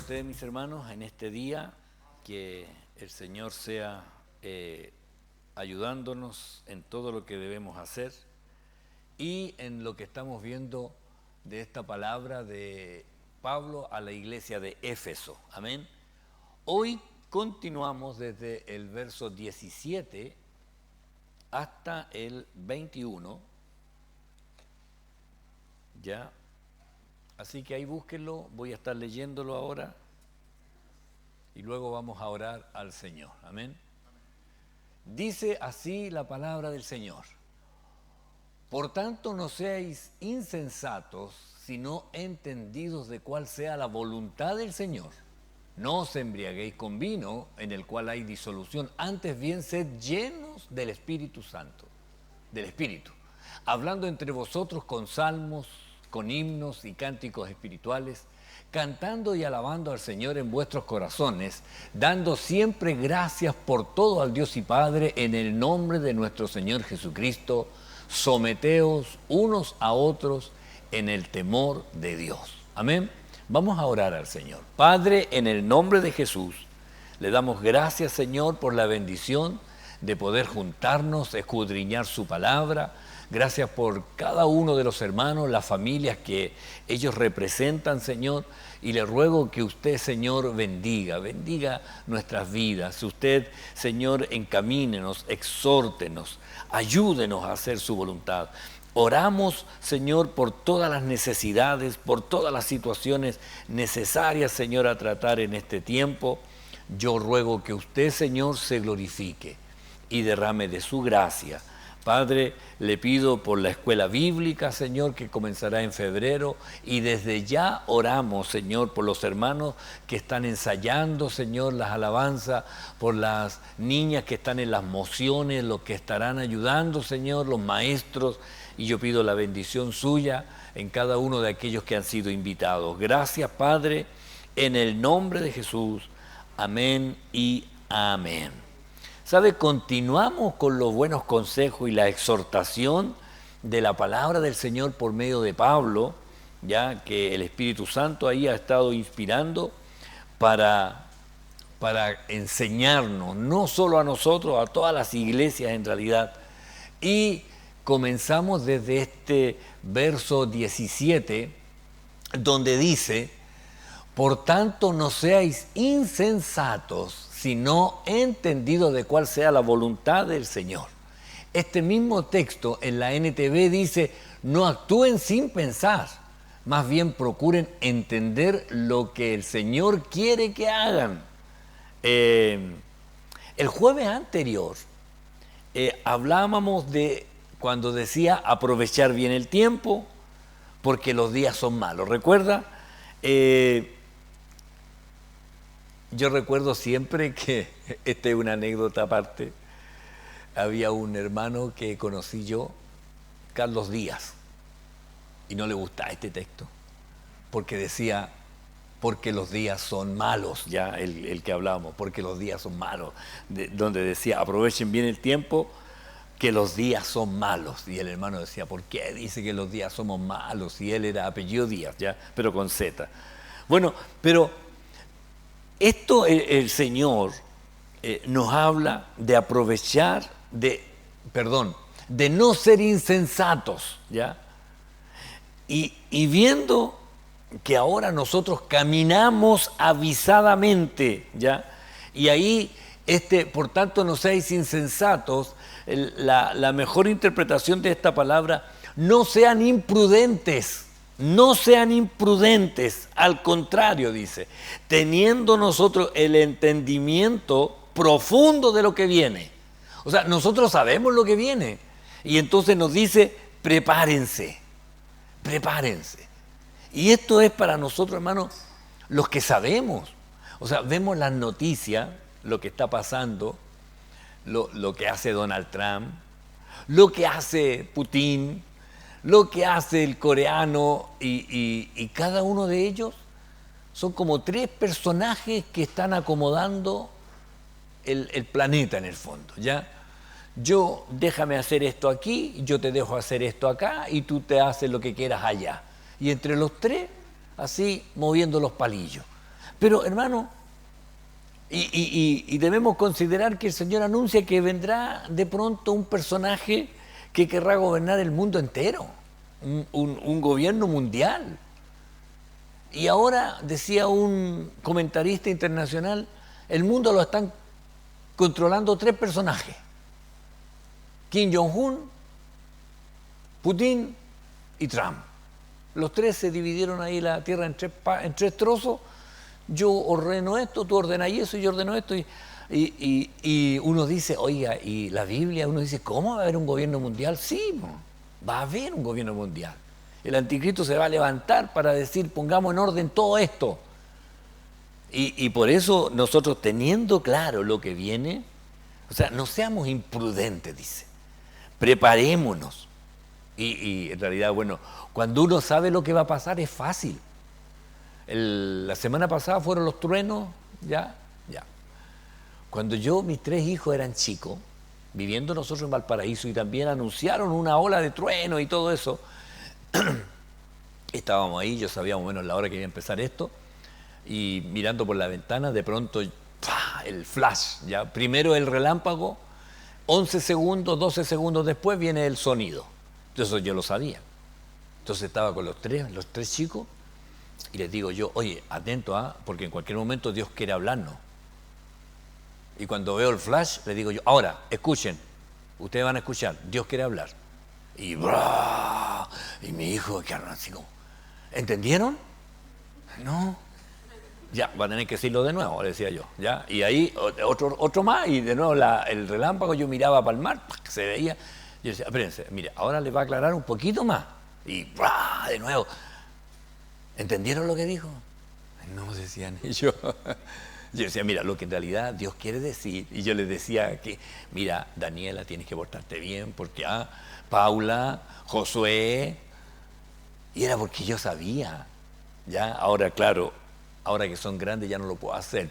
ustedes, mis hermanos, en este día, que el Señor sea ayudándonos en todo lo que debemos hacer y en lo que estamos viendo de esta palabra de Pablo a la iglesia de Éfeso. Amén. Hoy continuamos desde el verso 17 hasta el 21. Ya. Así que ahí búsquenlo, voy a estar leyéndolo ahora y luego vamos a orar al Señor. Amén. Dice así la palabra del Señor: por tanto, no seáis insensatos, sino entendidos de cuál sea la voluntad del Señor. No os embriaguéis con vino, en el cual hay disolución, antes bien sed llenos del Espíritu Santo, del Espíritu, hablando entre vosotros con salmos, con himnos y cánticos espirituales, cantando y alabando al Señor en vuestros corazones, dando siempre gracias por todo al Dios y Padre en el nombre de nuestro Señor Jesucristo. Someteos unos a otros en el temor de Dios. Amén. Vamos a orar al Señor. Padre, en el nombre de Jesús, le damos gracias, Señor, por la bendición de poder juntarnos, escudriñar su palabra. Gracias por cada uno de los hermanos, las familias que ellos representan, Señor. Y le ruego que usted, Señor, bendiga nuestras vidas. Usted, Señor, encamínenos, exhórtenos, ayúdenos a hacer su voluntad. Oramos, Señor, por todas las necesidades, por todas las situaciones necesarias, Señor, a tratar en este tiempo. Yo ruego que usted, Señor, se glorifique y derrame de su gracia. Padre, le pido por la escuela bíblica, Señor, que comenzará en febrero, y desde ya oramos, Señor, por los hermanos que están ensayando, Señor, las alabanzas, por las niñas que están en las mociones, los que estarán ayudando, Señor, los maestros, y yo pido la bendición suya en cada uno de aquellos que han sido invitados. Gracias, Padre, en el nombre de Jesús. Amén y amén. ¿Sabe? Continuamos con los buenos consejos y la exhortación de la palabra del Señor por medio de Pablo, ya que el Espíritu Santo ahí ha estado inspirando para enseñarnos, no solo a nosotros, a todas las iglesias en realidad. Y comenzamos desde este verso 17, donde dice: por tanto, no seáis insensatos, sino entendidos de cuál sea la voluntad del Señor. Este mismo texto en la NTV dice: no actúen sin pensar, más bien procuren entender lo que el Señor quiere que hagan. El jueves anterior hablábamos de cuando decía aprovechar bien el tiempo, porque los días son malos. ¿Recuerda? Yo recuerdo siempre que, esta es una anécdota aparte, había un hermano que conocí yo, Carlos Díaz, y no le gustaba este texto, porque decía, porque los días son malos, ya el que hablábamos, porque los días son malos, donde decía, aprovechen bien el tiempo, que los días son malos. Y el hermano decía, ¿por qué dice que los días somos malos? Y él era apellido Díaz, ya, pero con Z. Bueno, pero esto el Señor nos habla de aprovechar, de no ser insensatos, ¿ya? Y viendo que ahora nosotros caminamos avisadamente, ¿ya? Y ahí, por tanto, no seáis insensatos, la mejor interpretación de esta palabra: no sean imprudentes. No sean imprudentes, al contrario, dice, teniendo nosotros el entendimiento profundo de lo que viene. O sea, nosotros sabemos lo que viene. Y entonces nos dice, prepárense. Y esto es para nosotros, hermanos, los que sabemos. O sea, vemos las noticias, lo que está pasando, lo que hace Donald Trump, lo que hace Putin, lo que hace el coreano, y cada uno de ellos son como tres personajes que están acomodando el planeta en el fondo, ¿ya? Déjame hacer esto aquí, yo te dejo hacer esto acá, y tú te haces lo que quieras allá. Y entre los tres, así, moviendo los palillos. Pero hermano, y debemos considerar que el Señor anuncia que vendrá de pronto un personaje que querrá gobernar el mundo entero, un gobierno mundial. Y ahora, decía un comentarista internacional, el mundo lo están controlando 3 personajes: Kim Jong-un, Putin y Trump. Los 3 se dividieron ahí la tierra en 3 trozos. Yo ordeno esto, tú ordenas eso, y yo ordeno esto. Y uno dice, oiga, y la Biblia, uno dice, ¿cómo va a haber un gobierno mundial? Sí, va a haber un gobierno mundial. El anticristo se va a levantar para decir, pongamos en orden todo esto. Y por eso nosotros, teniendo claro lo que viene, o sea, no seamos imprudentes, dice, preparémonos. Y en realidad, bueno, cuando uno sabe lo que va a pasar es fácil. La semana pasada fueron los truenos, ya. Cuando mis 3 hijos eran chicos, viviendo nosotros en Valparaíso, y también anunciaron una ola de trueno y todo eso, estábamos ahí, yo sabía más o menos la hora que iba a empezar esto, y mirando por la ventana, de pronto, ¡pah!, el flash, ya. Primero el relámpago, 11 segundos, 12 segundos después viene el sonido. Entonces yo lo sabía. Entonces estaba con los tres chicos, y les digo yo, oye, atento, porque en cualquier momento Dios quiere hablarnos. Y cuando veo el flash, les digo yo, ahora, escuchen, ustedes van a escuchar, Dios quiere hablar. Y mi hijo quedaron así como, ¿entendieron? No. Ya, va a tener que decirlo de nuevo, le decía yo, ¿ya? Y ahí otro más, y de nuevo el relámpago, yo miraba para el mar, se veía. Yo decía, espérense, mire, ahora les va a aclarar un poquito más. Y de nuevo, ¿entendieron lo que dijo? No, decían ellos. Yo decía, mira, lo que en realidad Dios quiere decir, y yo les decía que, mira, Daniela, tienes que portarte bien, porque Paula, Josué, y era porque yo sabía, ya, ahora claro, ahora que son grandes ya no lo puedo hacer,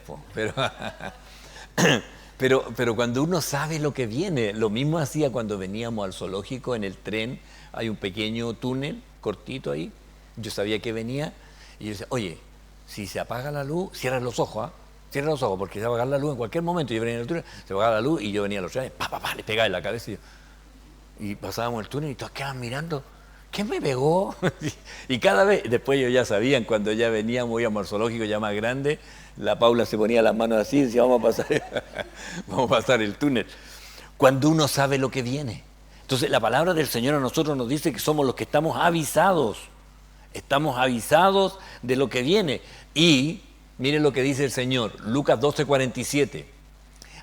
pero cuando uno sabe lo que viene, lo mismo hacía cuando veníamos al zoológico en el tren, hay un pequeño túnel cortito ahí, yo sabía que venía, y yo decía, oye, si se apaga la luz, cierra los ojos, cierra los ojos, porque se va a apagar la luz en cualquier momento. Yo venía en el túnel, se apagaba la luz y yo venía a los trenes, le pegaba en la cabeza. Y pasábamos el túnel y todos quedaban mirando, ¿quién me pegó? Y cada vez, después ellos ya sabían, cuando ya veníamos, íbamos al zoológico ya más grande, la Paula se ponía las manos así y decía, vamos a pasar el túnel. Cuando uno sabe lo que viene. Entonces la palabra del Señor a nosotros nos dice que somos los que estamos avisados de lo que viene. Y miren lo que dice el Señor, Lucas 12:47.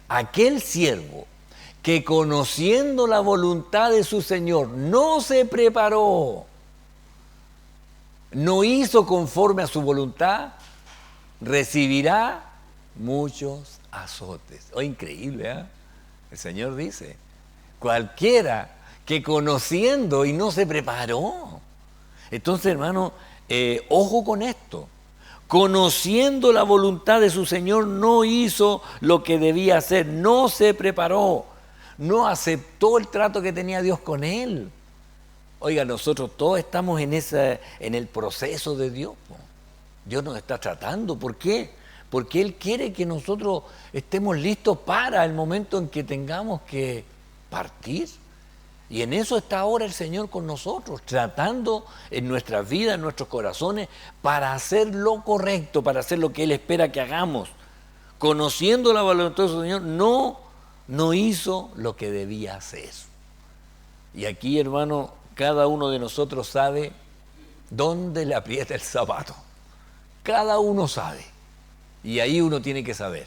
Aquel siervo que conociendo la voluntad de su Señor no se preparó, no hizo conforme a su voluntad, recibirá muchos azotes. Oh, increíble, ¿eh? El Señor dice, cualquiera que conociendo y no se preparó. Entonces, hermano, ojo con esto. Conociendo la voluntad de su Señor, no hizo lo que debía hacer, no se preparó, no aceptó el trato que tenía Dios con él. Oiga, nosotros todos estamos en el proceso de Dios. Dios nos está tratando. ¿Por qué? Porque Él quiere que nosotros estemos listos para el momento en que tengamos que partir. Y en eso está ahora el Señor con nosotros, tratando en nuestras vidas, en nuestros corazones, para hacer lo correcto, para hacer lo que Él espera que hagamos. Conociendo la voluntad de su Señor, no hizo lo que debía hacer. Y aquí, hermano, cada uno de nosotros sabe dónde le aprieta el zapato. Cada uno sabe. Y ahí uno tiene que saber.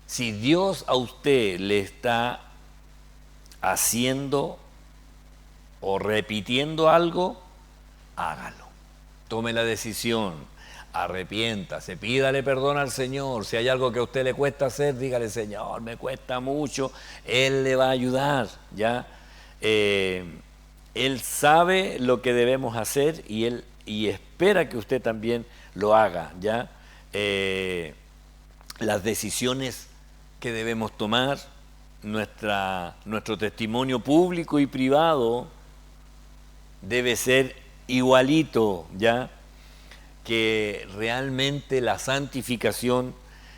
Si Dios a usted le está haciendo o repitiendo algo, hágalo. Tome la decisión, arrepiéntase, pídale perdón al Señor. Si hay algo que a usted le cuesta hacer, dígale, Señor, me cuesta mucho. Él le va a ayudar, ¿ya? Él sabe lo que debemos hacer y espera que usted también lo haga, ¿ya? Las decisiones que debemos tomar, nuestro testimonio público y privado debe ser igualito, ¿ya? que realmente la santificación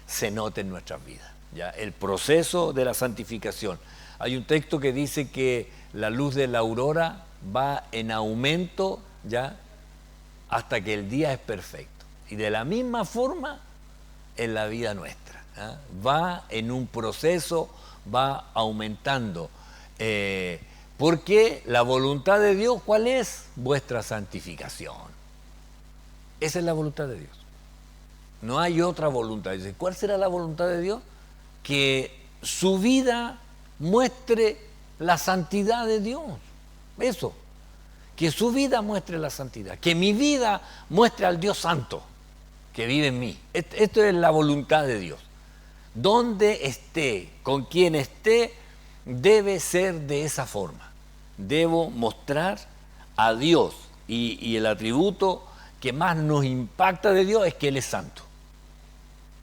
se note en nuestras vidas, ¿ya? El proceso de la santificación. Hay un texto que dice que la luz de la aurora va en aumento, ¿ya?, hasta que el día es perfecto. Y de la misma forma en la vida nuestra, ¿ya? Va en un proceso, va aumentando. Porque la voluntad de Dios, ¿cuál es? Vuestra santificación. Esa es la voluntad de Dios. No hay otra voluntad. Dice, ¿cuál será la voluntad de Dios? Que su vida muestre la santidad de Dios. Eso. Que su vida muestre la santidad. Que mi vida muestre al Dios santo que vive en mí. Esto es la voluntad de Dios. Donde esté, con quien esté, debe ser de esa forma. Debo mostrar a Dios. Y el atributo que más nos impacta de Dios es que Él es santo.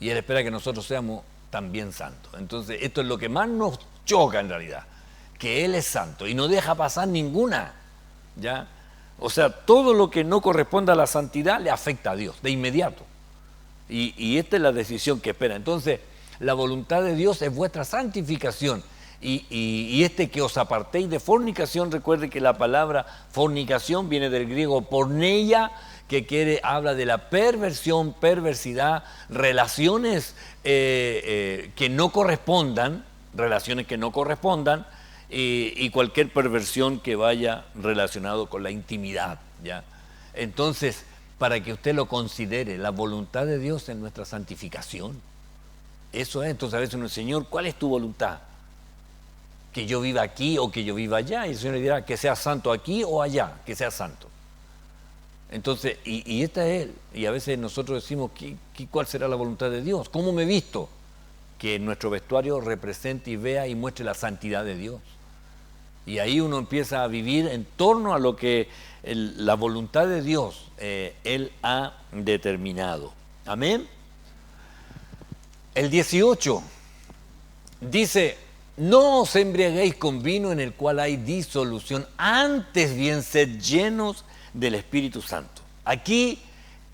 Y Él espera que nosotros seamos también santos. Entonces, esto es lo que más nos choca en realidad. Que Él es santo y no deja pasar ninguna. ¿Ya? O sea, todo lo que no corresponde a la santidad le afecta a Dios de inmediato. Y esta es la decisión que espera. Entonces, la voluntad de Dios es vuestra santificación. Y que os apartéis de fornicación. Recuerde que la palabra fornicación viene del griego porneia, que habla de la perversión, perversidad, relaciones que no correspondan, y cualquier perversión que vaya relacionado con la intimidad, ¿ya? Entonces, para que usted lo considere, la voluntad de Dios es nuestra santificación. Eso es. Entonces a veces uno dice, Señor, ¿cuál es tu voluntad? ¿Que yo viva aquí o que yo viva allá? Y el Señor le dirá, que sea santo aquí o allá, que sea santo. Entonces, y esta es Él. Y a veces nosotros decimos, ¿cuál será la voluntad de Dios? ¿Cómo me he visto? Que nuestro vestuario represente y vea y muestre la santidad de Dios. Y ahí uno empieza a vivir en torno a lo que la voluntad de Dios Él ha determinado. Amén. El 18 dice, no os embriaguéis con vino en el cual hay disolución, antes bien sed llenos del Espíritu Santo. Aquí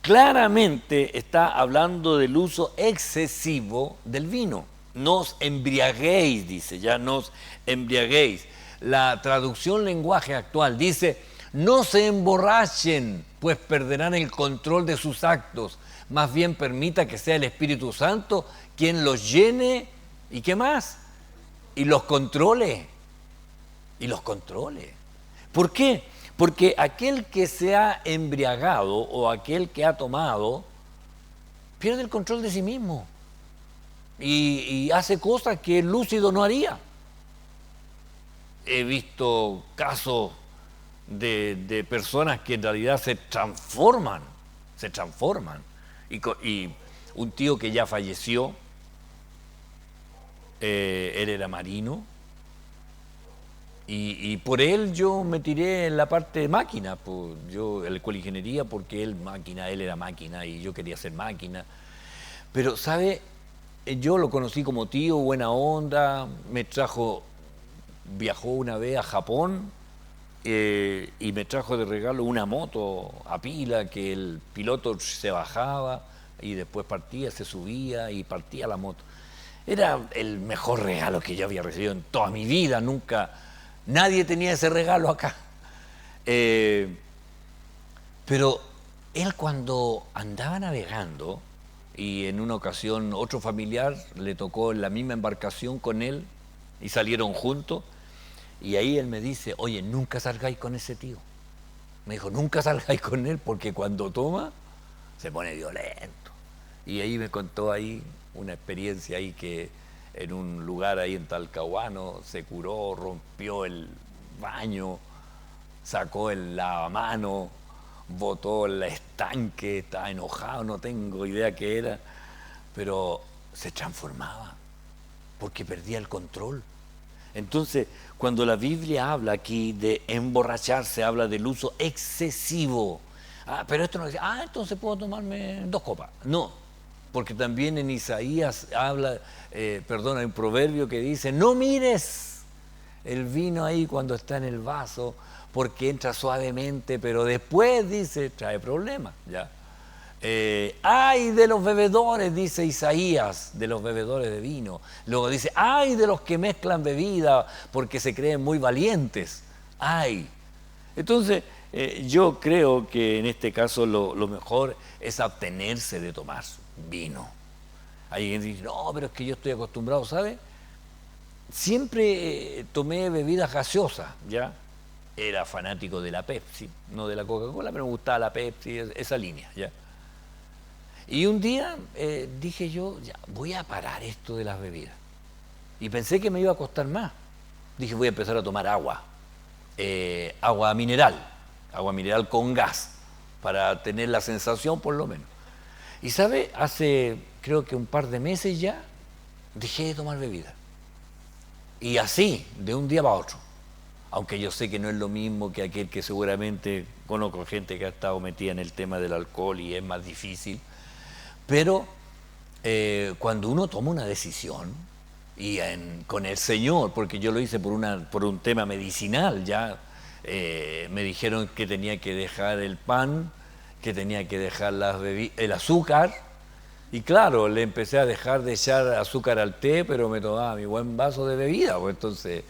claramente está hablando del uso excesivo del vino. No os embriaguéis, dice, ya no os embriaguéis. La traducción lenguaje actual dice, no se emborrachen, pues perderán el control de sus actos. Más bien permita que sea el Espíritu Santo quien los llene, ¿y qué más? Y los controle. ¿Por qué? Porque aquel que se ha embriagado o aquel que ha tomado pierde el control de sí mismo y hace cosas que el lúcido no haría. He visto casos de personas que en realidad se transforman. Y un tío que ya falleció, él era marino, y por él yo me tiré en la parte de máquina, pues yo en la escuela de ingeniería, porque él era máquina y yo quería ser máquina. Pero, ¿sabe? Yo lo conocí como tío, buena onda, viajó una vez a Japón y me trajo de regalo una moto a pila que el piloto se bajaba y después partía, se subía y partía la moto. Era el mejor regalo que yo había recibido en toda mi vida, nadie tenía ese regalo acá. Pero él cuando andaba navegando, y en una ocasión otro familiar le tocó en la misma embarcación con él y salieron juntos, y ahí él me dice, oye, nunca salgáis con ese tío. Me dijo, nunca salgáis con él porque cuando toma se pone violento. Y ahí me contó ahí una experiencia ahí que en un lugar ahí en Talcahuano se curó, rompió el baño, sacó el lavamano, botó el estanque, estaba enojado, no tengo idea qué era, pero se transformaba porque perdía el control. Entonces, cuando la Biblia habla aquí de emborracharse, habla del uso excesivo. Pero esto no dice, entonces puedo tomarme 2 copas. No, porque también en Isaías habla, hay un proverbio que dice, no mires el vino ahí cuando está en el vaso, porque entra suavemente, pero después, dice, trae problemas, ¿ya? Ay de los bebedores, dice Isaías, de los bebedores de vino. Luego dice, ay de los que mezclan bebida porque se creen muy valientes. Ay. Entonces, yo creo que en este caso lo mejor es abstenerse de tomar vino. Hay quien dice, no, pero es que yo estoy acostumbrado, ¿sabe? Siempre tomé bebidas gaseosas, ¿ya? Era fanático de la Pepsi, no de la Coca-Cola, pero me gustaba la Pepsi, esa línea, ¿ya? Y un día dije yo, ya, voy a parar esto de las bebidas. Y pensé que me iba a costar más. Dije, voy a empezar a tomar agua, agua mineral con gas, para tener la sensación por lo menos. Y ¿sabe? Hace creo que un par de meses ya dejé de tomar bebida. Y así, de un día para otro. Aunque yo sé que no es lo mismo que aquel que seguramente conozco gente que ha estado metida en el tema del alcohol y es más difícil. Pero cuando uno toma una decisión, y con el Señor, porque yo lo hice por un tema medicinal, ya me dijeron que tenía que dejar el pan, que tenía que dejar el azúcar, y claro, le empecé a dejar de echar azúcar al té, pero me tomaba mi buen vaso de bebida, pues entonces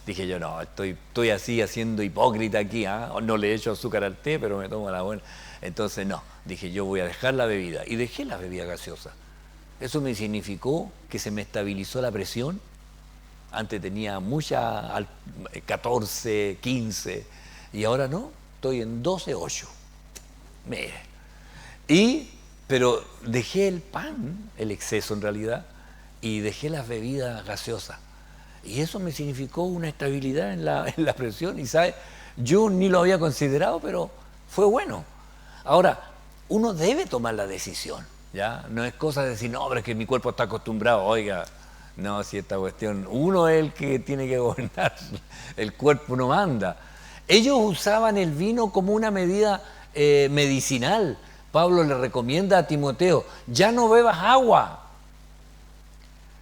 dije yo, no, estoy así haciendo hipócrita aquí, no le echo azúcar al té, pero me tomo la buena. Entonces no, dije yo voy a dejar la bebida, y dejé la bebida gaseosa. Eso me significó que se me estabilizó la presión. Antes tenía mucha, 14, 15, y ahora no, estoy en 12,8. Mire. Pero dejé el pan, el exceso en realidad, y dejé las bebidas gaseosas. Y eso me significó una estabilidad en la presión, y ¿sabe? Yo ni lo había considerado, pero fue bueno. Ahora, uno debe tomar la decisión, ¿ya? No es cosa de decir, no, pero es que mi cuerpo está acostumbrado, oiga, no, si esta cuestión, uno es el que tiene que gobernar, el cuerpo no manda. Ellos usaban el vino como una medida medicinal. Pablo le recomienda a Timoteo, ya no bebas agua,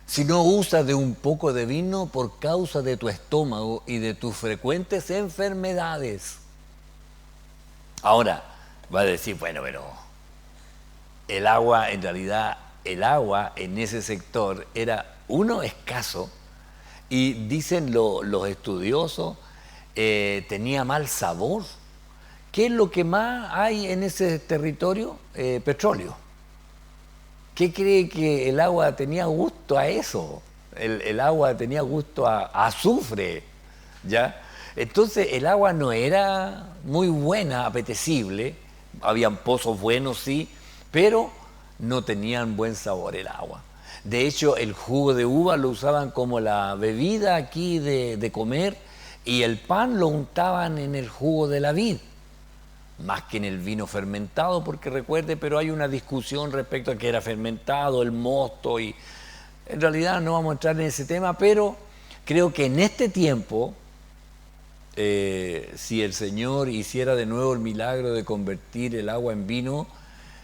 sino usa de un poco de vino por causa de tu estómago y de tus frecuentes enfermedades. Ahora, va a decir, bueno, pero el agua, en realidad, el agua en ese sector era, uno, escaso, y dicen los estudiosos, tenía mal sabor. ¿Qué es lo que más hay en ese territorio? Petróleo. ¿Qué cree que el agua tenía gusto a eso? El agua tenía gusto a azufre, ¿ya? Entonces el agua no era muy buena, apetecible, habían pozos buenos, sí, pero no tenían buen sabor el agua. De hecho, el jugo de uva lo usaban como la bebida aquí de comer, y el pan lo untaban en el jugo de la vid, más que en el vino fermentado, porque recuerde, pero hay una discusión respecto a que era fermentado, el mosto, y en realidad no vamos a entrar en ese tema, pero creo que en este tiempo, si el Señor hiciera de nuevo el milagro de convertir el agua en vino,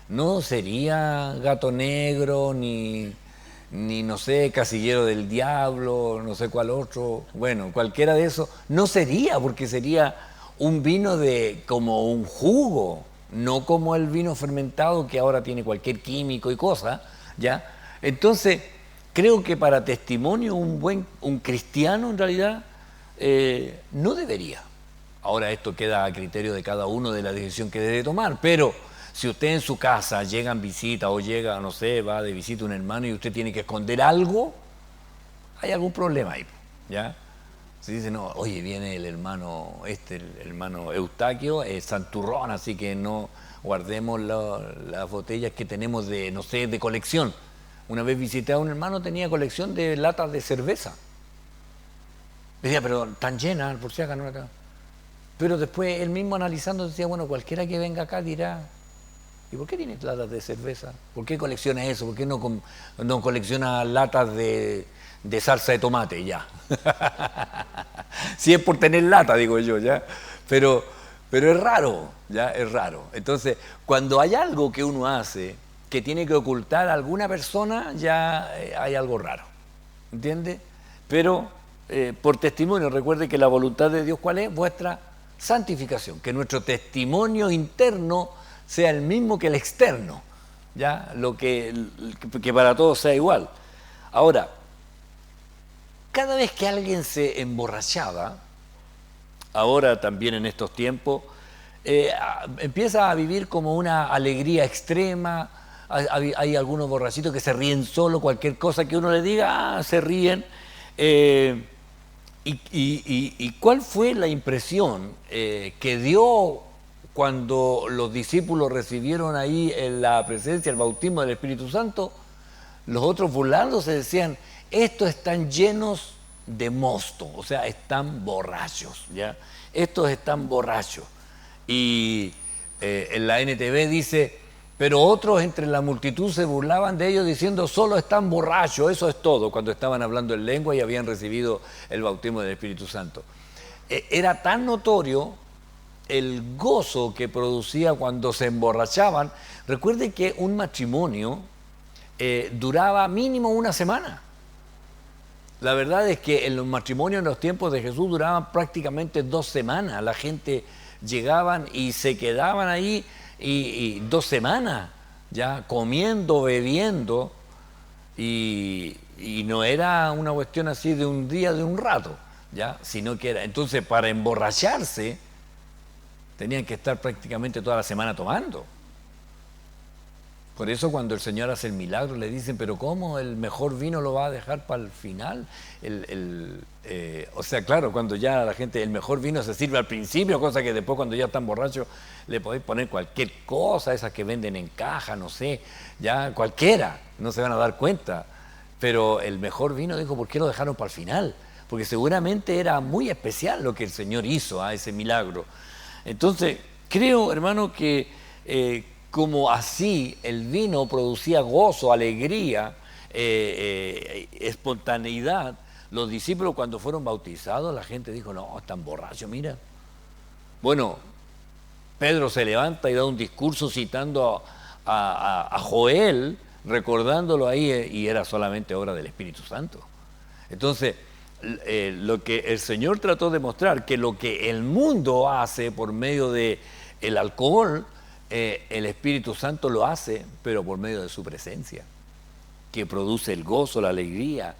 no sería Gato Negro, ni no sé, Casillero del Diablo, no sé cuál otro, bueno, cualquiera de esos, no sería, porque sería un vino como un jugo, no como el vino fermentado que ahora tiene cualquier químico y cosa, ¿ya? Entonces, creo que para testimonio un cristiano en realidad no debería. Ahora esto queda a criterio de cada uno de la decisión que debe tomar, pero si usted en su casa llegan visitas o llega, no sé, va de visita un hermano y usted tiene que esconder algo, hay algún problema ahí, ¿ya? Se dice, no, oye, viene el hermano Eustaquio, es santurrón, así que no guardemos las botellas que tenemos de, no sé, de colección. Una vez visité a un hermano, tenía colección de latas de cerveza. Decía, pero tan llenas, por si acaso no acá. Pero después él mismo analizando decía, bueno, cualquiera que venga acá dirá, ¿y por qué tiene latas de cerveza? ¿Por qué colecciona eso? ¿Por qué no colecciona latas de salsa de tomate? Ya. Si es por tener lata, digo yo, ¿ya? Pero es raro, ¿ya? Es raro. Entonces, cuando hay algo que uno hace que tiene que ocultar a alguna persona, ya hay algo raro, ¿entiende? Pero por testimonio, recuerde que la voluntad de Dios, ¿cuál es? Vuestra santificación, que nuestro testimonio interno sea el mismo que el externo. ya, que para todos sea igual. Ahora, cada vez que alguien se emborrachaba, ahora también en estos tiempos, empieza a vivir como una alegría extrema. Hay algunos borrachitos que se ríen solo, cualquier cosa que uno le diga, se ríen. ¿Y cuál fue la impresión que dio cuando los discípulos recibieron ahí en la presencia, el bautismo del Espíritu Santo? Los otros burlándose decían, estos están llenos de mosto, o sea, están borrachos, ¿ya? Estos están borrachos. Y en la NTV dice, pero otros entre la multitud se burlaban de ellos diciendo, solo están borrachos, eso es todo, cuando estaban hablando en lengua y habían recibido el bautismo del Espíritu Santo. Era tan notorio el gozo que producía cuando se emborrachaban. Recuerde que un matrimonio duraba mínimo una semana. La verdad es que en los matrimonios en los tiempos de Jesús duraban prácticamente 2 semanas. La gente llegaban y se quedaban ahí y 2 semanas, ya comiendo, bebiendo, y no era una cuestión así de un día, de un rato, ya, sino que era, entonces para emborracharse tenían que estar prácticamente toda la semana tomando. Por eso cuando el Señor hace el milagro le dicen, pero ¿cómo el mejor vino lo va a dejar para el final? O sea, claro, cuando ya la gente, el mejor vino se sirve al principio, cosa que después cuando ya están borrachos le podéis poner cualquier cosa, esas que venden en caja, no sé, ya cualquiera, no se van a dar cuenta. Pero el mejor vino, dijo, ¿por qué lo dejaron para el final? Porque seguramente era muy especial lo que el Señor hizo a ese milagro. Entonces, creo, hermano, que como así el vino producía gozo, alegría, espontaneidad, los discípulos cuando fueron bautizados, la gente dijo, no, están borrachos, mira. Bueno, Pedro se levanta y da un discurso citando a Joel, recordándolo ahí, y era solamente obra del Espíritu Santo. Entonces, lo que el Señor trató de mostrar, que lo que el mundo hace por medio del alcohol, el Espíritu Santo lo hace, pero por medio de su presencia, que produce el gozo, la alegría,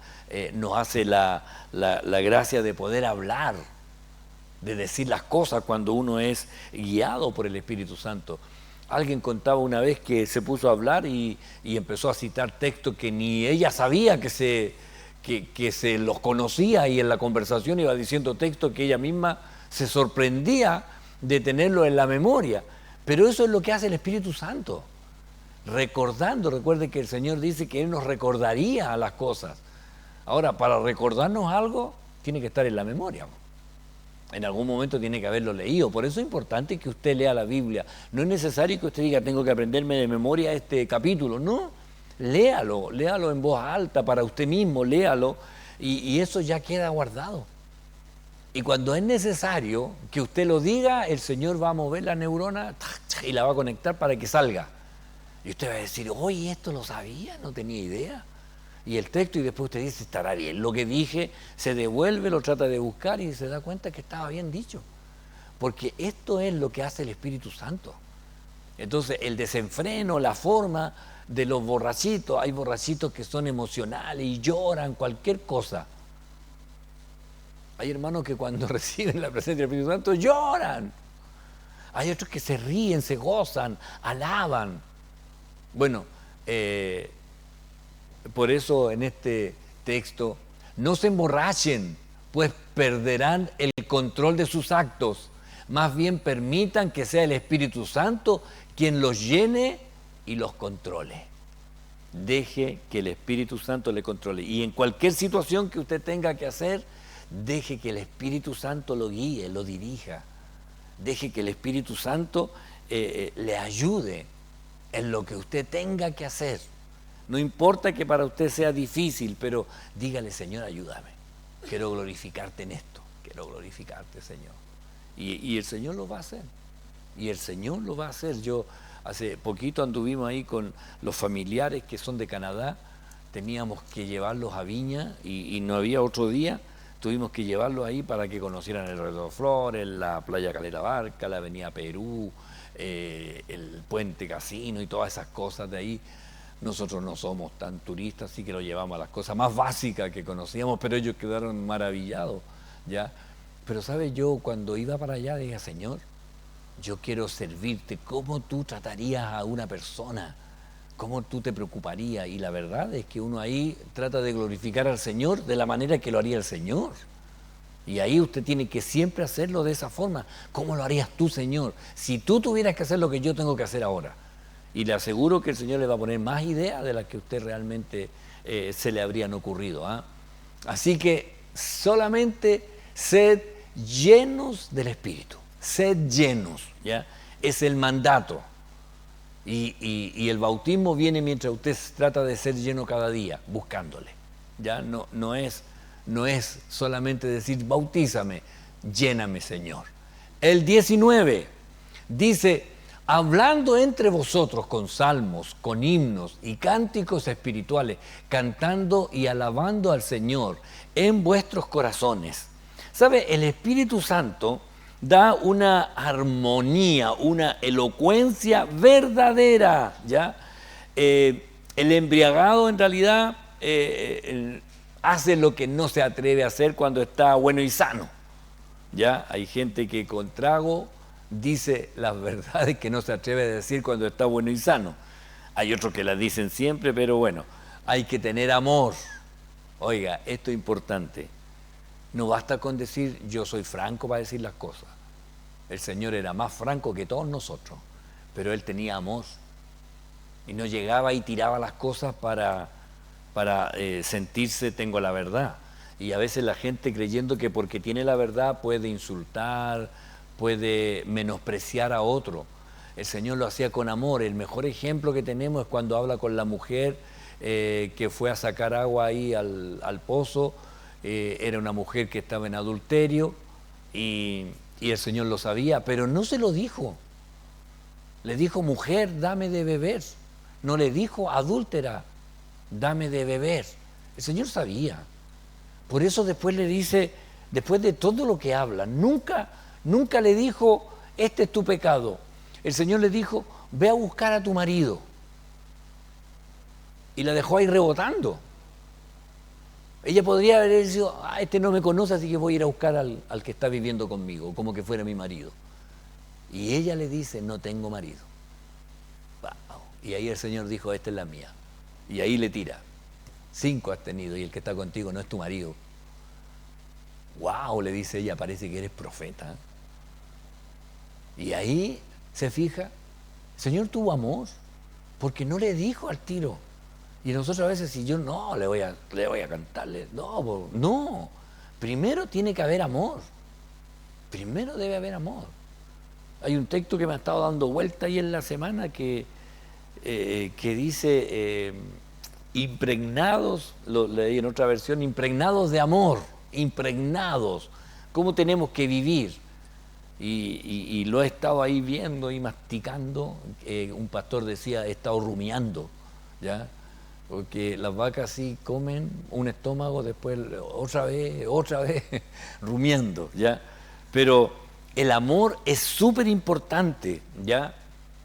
nos hace la gracia de poder hablar, de decir las cosas cuando uno es guiado por el Espíritu Santo. Alguien contaba una vez que se puso a hablar y empezó a citar textos que ni ella sabía que se los conocía, y en la conversación iba diciendo textos que ella misma se sorprendía de tenerlo en la memoria. Pero eso es lo que hace el Espíritu Santo, recordando. Recuerde que el Señor dice que Él nos recordaría las cosas. Ahora, para recordarnos algo, tiene que estar en la memoria. En algún momento tiene que haberlo leído. Por eso es importante que usted lea la Biblia. No es necesario que usted diga, tengo que aprenderme de memoria este capítulo. No, léalo en voz alta para usted mismo, léalo, y eso ya queda guardado. Y cuando es necesario que usted lo diga, el Señor va a mover la neurona y la va a conectar para que salga. Y usted va a decir, oye, esto lo sabía, no tenía idea. Y el texto, y después usted dice, estará bien. Lo que dije, se devuelve, lo trata de buscar y se da cuenta que estaba bien dicho. Porque esto es lo que hace el Espíritu Santo. Entonces, el desenfreno, la forma de los borrachitos, hay borrachitos que son emocionales y lloran cualquier cosa. Hay hermanos que cuando reciben la presencia del Espíritu Santo lloran. Hay otros que se ríen, se gozan, alaban. Bueno, por eso en este texto, no se emborrachen, pues perderán el control de sus actos. Más bien permitan que sea el Espíritu Santo quien los llene y los controle. Deje que el Espíritu Santo le controle. Y en cualquier situación que usted tenga que hacer, deje que el Espíritu Santo lo guíe, lo dirija. Deje que el Espíritu Santo le ayude en lo que usted tenga que hacer. No importa que para usted sea difícil, pero dígale, Señor, ayúdame. Quiero glorificarte en esto. Quiero glorificarte, Señor. Y el Señor lo va a hacer. Y el Señor lo va a hacer. Yo hace poquito anduvimos ahí con los familiares que son de Canadá. Teníamos que llevarlos a Viña y no había otro día. Tuvimos que llevarlos ahí para que conocieran el Redo Flores, la playa Calera Barca, la avenida Perú, el puente Casino y todas esas cosas de ahí. Nosotros no somos tan turistas, así que lo llevamos a las cosas más básicas que conocíamos, pero ellos quedaron maravillados, ¿ya? Pero, ¿sabes? Yo cuando iba para allá dije, Señor, yo quiero servirte. ¿Cómo tú tratarías a una persona? ¿Cómo tú te preocuparías? Y la verdad es que uno ahí trata de glorificar al Señor de la manera que lo haría el Señor. Y ahí usted tiene que siempre hacerlo de esa forma. ¿Cómo lo harías tú, Señor? Si tú tuvieras que hacer lo que yo tengo que hacer ahora. Y le aseguro que el Señor le va a poner más ideas de las que a usted realmente se le habrían ocurrido. Así que solamente sed llenos del Espíritu. Sed llenos, ¿ya? Es el mandato. Y el bautismo viene mientras usted trata de ser lleno cada día, buscándole. ¿Ya? No es solamente decir, bautízame, lléname, Señor. El 19 dice, hablando entre vosotros con salmos, con himnos y cánticos espirituales, cantando y alabando al Señor en vuestros corazones. ¿Sabe? El Espíritu Santo da una armonía, una elocuencia verdadera, ¿ya? El embriagado en realidad hace lo que no se atreve a hacer cuando está bueno y sano, ¿ya? Hay gente que con trago dice las verdades que no se atreve a decir cuando está bueno y sano. Hay otros que las dicen siempre, pero bueno, hay que tener amor. Oiga, esto es importante. No basta con decir yo soy franco para decir las cosas. El Señor era más franco que todos nosotros, pero Él tenía amor y no llegaba y tiraba las cosas para sentirse tengo la verdad. Y a veces la gente creyendo que porque tiene la verdad puede insultar, puede menospreciar a otro. El Señor lo hacía con amor. El mejor ejemplo que tenemos es cuando habla con la mujer que fue a sacar agua ahí al pozo. Era una mujer que estaba en adulterio y el Señor lo sabía, pero no se lo dijo. Le dijo, mujer, dame de beber. No le dijo, adúltera, dame de beber. El Señor sabía. Por eso después le dice, después de todo lo que habla, nunca le dijo, este es tu pecado. El Señor le dijo, ve a buscar a tu marido. Y la dejó ahí rebotando. Ella podría haber dicho, este no me conoce, así que voy a ir a buscar al que está viviendo conmigo, como que fuera mi marido. Y ella le dice, no tengo marido. Wow. Y ahí el Señor dijo, esta es la mía. Y ahí le tira. 5 has tenido y el que está contigo no es tu marido. Wow, le dice ella, parece que eres profeta. Y ahí se fija, el Señor tuvo amor, porque no le dijo al tiro. Y nosotros a veces, si yo no, le voy a cantarle, no. Primero tiene que haber amor. Primero debe haber amor. Hay un texto que me ha estado dando vuelta ahí en la semana que dice, impregnados, lo leí en otra versión, impregnados de amor, impregnados. ¿Cómo tenemos que vivir? Y lo he estado ahí viendo y masticando. Un pastor decía, he estado rumiando, ¿ya? Porque las vacas sí comen un estómago, después otra vez, rumiando, ¿ya? Pero el amor es súper importante, ¿ya?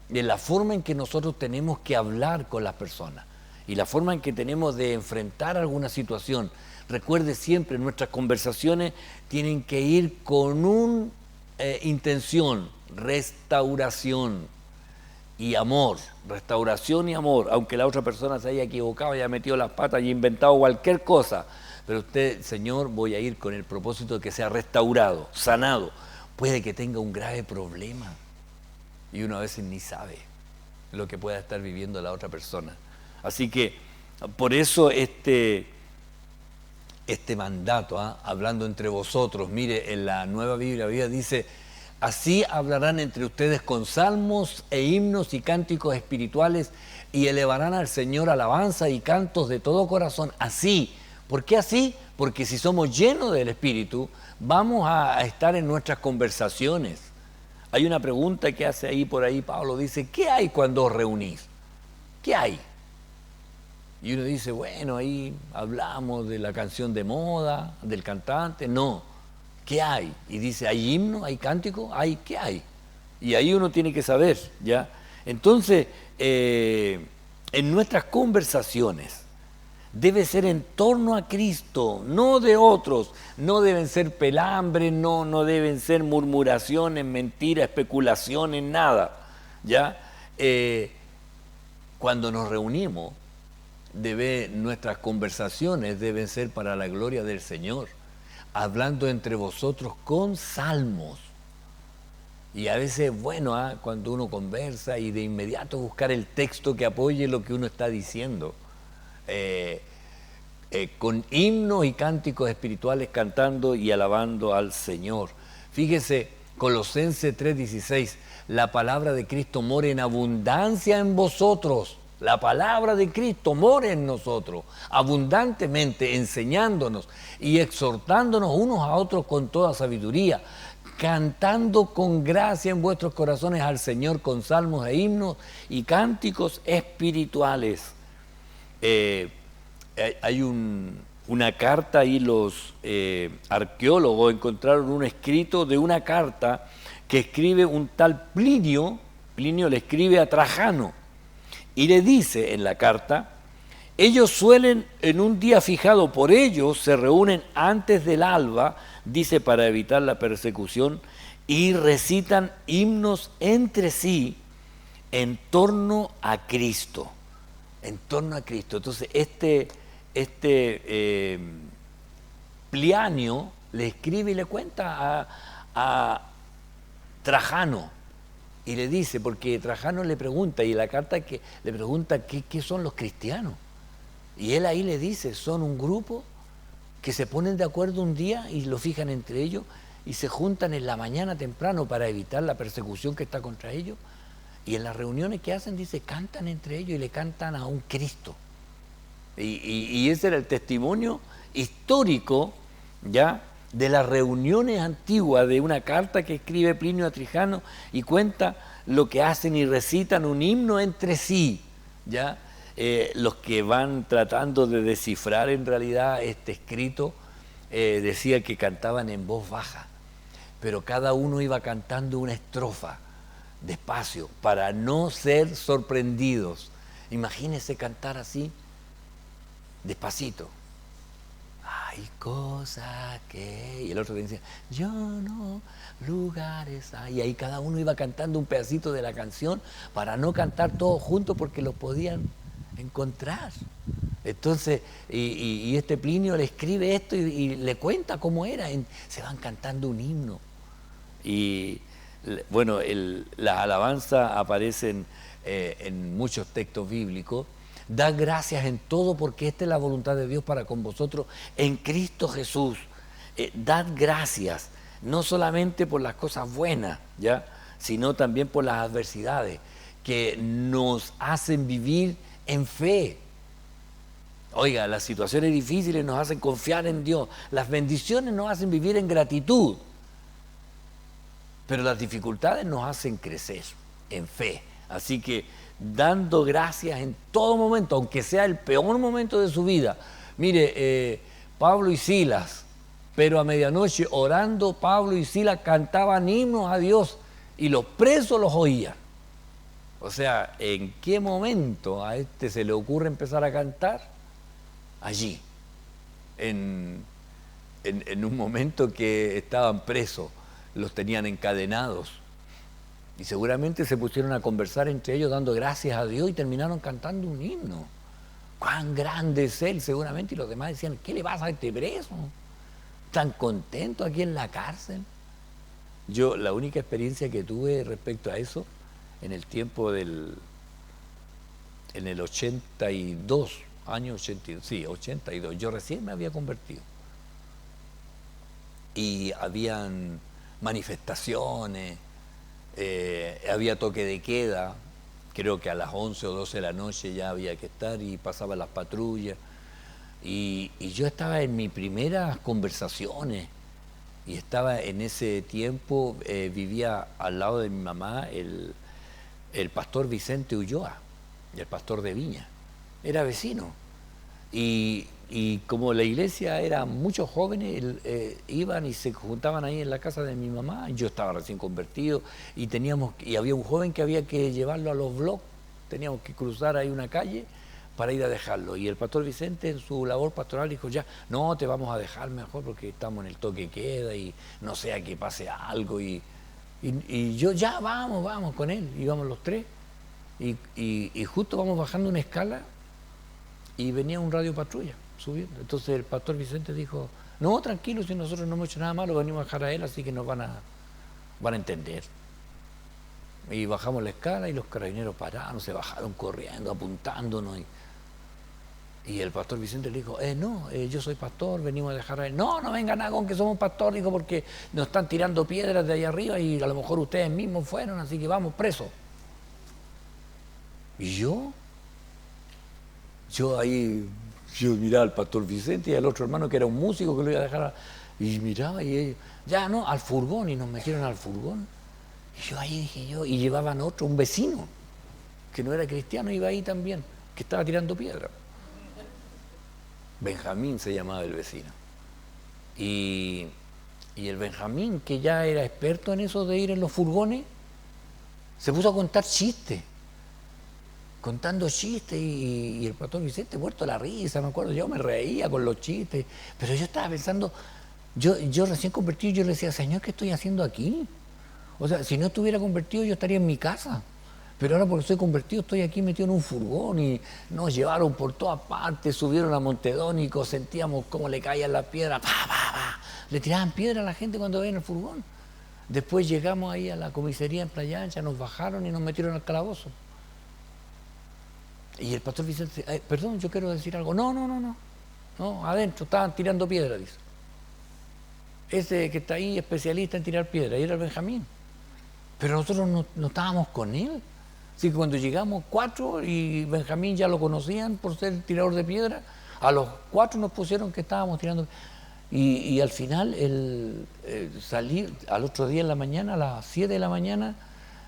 De la forma en que nosotros tenemos que hablar con las personas y la forma en que tenemos de enfrentar alguna situación. Recuerde siempre, nuestras conversaciones tienen que ir con una intención, restauración y amor, restauración y amor, aunque la otra persona se haya equivocado, haya metido las patas y inventado cualquier cosa, pero usted, Señor, voy a ir con el propósito de que sea restaurado, sanado. Puede que tenga un grave problema y uno a veces ni sabe lo que pueda estar viviendo la otra persona. Así que por eso este mandato, hablando entre vosotros, mire, en la Nueva Biblia dice, así hablarán entre ustedes con salmos e himnos y cánticos espirituales y elevarán al Señor alabanza y cantos de todo corazón. Así. ¿Por qué así? Porque si somos llenos del Espíritu, vamos a estar en nuestras conversaciones. Hay una pregunta que hace ahí por ahí, Pablo dice, ¿qué hay cuando os reunís? ¿Qué hay? Y uno dice, bueno, ahí hablamos de la canción de moda, del cantante. No, ¿qué hay? Y dice, ¿hay himno? ¿Hay cántico? ¿Qué hay? Y ahí uno tiene que saber, ¿ya? Entonces, en nuestras conversaciones, debe ser en torno a Cristo, no de otros. No deben ser pelambres, no deben ser murmuraciones, mentiras, especulaciones, nada, ¿ya? Cuando nos reunimos, nuestras conversaciones deben ser para la gloria del Señor, hablando entre vosotros con salmos. Y a veces es bueno, cuando uno conversa y de inmediato buscar el texto que apoye lo que uno está diciendo. Con himnos y cánticos espirituales cantando y alabando al Señor. Fíjese, Colosenses 3:16, la palabra de Cristo mora en abundancia en vosotros. La palabra de Cristo mora en nosotros, abundantemente, enseñándonos y exhortándonos unos a otros con toda sabiduría, cantando con gracia en vuestros corazones al Señor con salmos e himnos y cánticos espirituales. Hay una carta ahí, los arqueólogos encontraron un escrito de una carta que escribe un tal Plinio. Plinio le escribe a Trajano y le dice en la carta: ellos suelen en un día fijado por ellos, se reúnen antes del alba, dice, para evitar la persecución, y recitan himnos entre sí en torno a Cristo. En torno a Cristo. Entonces Plianio le escribe y le cuenta a Trajano y le dice, porque Trajano le pregunta, y en la carta que le pregunta qué son los cristianos, y él ahí le dice: son un grupo que se ponen de acuerdo un día y lo fijan entre ellos y se juntan en la mañana temprano para evitar la persecución que está contra ellos, y en las reuniones que hacen, dice, cantan entre ellos y le cantan a un Cristo. Y ese era el testimonio histórico, ¿ya?, de las reuniones antiguas, de una carta que escribe Plinio a Trajano y cuenta lo que hacen y recitan un himno entre sí, ¿ya? Los que van tratando de descifrar en realidad este escrito, decía que cantaban en voz baja, pero cada uno iba cantando una estrofa despacio para no ser sorprendidos. Imagínense cantar así, despacito. Hay cosas que... Y el otro decía: yo no, lugares hay. Y ahí cada uno iba cantando un pedacito de la canción para no cantar todos juntos porque los podían encontrar. Entonces, y este Plinio le escribe esto y le cuenta cómo era. Se van cantando un himno. Y bueno, las alabanzas aparecen en muchos textos bíblicos. Dad gracias en todo porque esta es la voluntad de Dios para con vosotros en Cristo Jesús. Dad gracias, no solamente por las cosas buenas, ¿ya?, sino también por las adversidades que nos hacen vivir en fe. Oiga, las situaciones difíciles nos hacen confiar en Dios, las bendiciones nos hacen vivir en gratitud, pero las dificultades nos hacen crecer en fe. Así que dando gracias en todo momento, aunque sea el peor momento de su vida. Mire, Pablo y Silas, pero a medianoche orando, Pablo y Silas cantaban himnos a Dios y los presos los oían. O sea, ¿en qué momento a este se le ocurre empezar a cantar? Allí, en un momento que estaban presos, los tenían encadenados. Y seguramente se pusieron a conversar entre ellos dando gracias a Dios y terminaron cantando un himno. ¡Cuán grande es Él! Seguramente. Y los demás decían: ¿qué le pasa a este preso? ¿Tan contento aquí en la cárcel? Yo, la única experiencia que tuve respecto a eso, en el tiempo en el 82, año 82, sí, 82, yo recién me había convertido. Y habían manifestaciones, había toque de queda, creo que a las 11 o 12 de la noche ya había que estar, y pasaban las patrullas, y yo estaba en mis primeras conversaciones, y estaba en ese tiempo, vivía al lado de mi mamá el pastor Vicente Ulloa, el pastor de Viña, era vecino, y y como la iglesia era muchos jóvenes, iban y se juntaban ahí en la casa de mi mamá. Yo estaba recién convertido y había un joven que había que llevarlo a los blogs. Teníamos que cruzar ahí una calle para ir a dejarlo. Y el pastor Vicente, en su labor pastoral, dijo: ya, no, te vamos a dejar mejor porque estamos en el toque queda y no sea que pase algo. Y yo, ya, vamos con él. Íbamos los tres. Y justo vamos bajando una escala y venía un radio patrulla subiendo. Entonces el pastor Vicente dijo: no, tranquilo, si nosotros no hemos hecho nada malo, venimos a dejar a él, así que nos van a entender. Y bajamos la escala y los carabineros pararon, se bajaron corriendo, apuntándonos. Y el pastor Vicente le dijo: no, yo soy pastor, venimos a dejar a él. No, no venga nada con que somos pastor, dijo, porque nos están tirando piedras de ahí arriba y a lo mejor ustedes mismos fueron, así que vamos presos. Y yo miraba al pastor Vicente y al otro hermano que era un músico que lo iba a dejar, y miraba y ellos, ya no, al furgón, y nos metieron al furgón. Y yo ahí dije y llevaban otro, un vecino, que no era cristiano, iba ahí también, que estaba tirando piedra. Benjamín se llamaba el vecino. Y el Benjamín, que ya era experto en eso de ir en los furgones, se puso a contar chistes. Contando chistes y el pastor Vicente muerto de la risa, me acuerdo, yo me reía con los chistes, pero yo estaba pensando, yo recién convertido, yo le decía: Señor, ¿qué estoy haciendo aquí? O sea, si no estuviera convertido yo estaría en mi casa, pero ahora porque soy convertido estoy aquí metido en un furgón y nos llevaron por todas partes, subieron a Montedónico, sentíamos cómo le caían las piedras, le tiraban piedra a la gente cuando veían el furgón. Después llegamos ahí a la comisaría en Playa Ancha, nos bajaron y nos metieron al calabozo. Y el pastor Vicente: perdón, yo quiero decir algo. No, adentro estaban tirando piedra, dice. Ese que está ahí, especialista en tirar piedra, y era el Benjamín. Pero nosotros no estábamos con él. Así que cuando llegamos 4 y Benjamín ya lo conocían por ser tirador de piedra, a los 4 nos pusieron que estábamos tirando. Y al final, salir al otro día en la mañana, a las 7 de la mañana,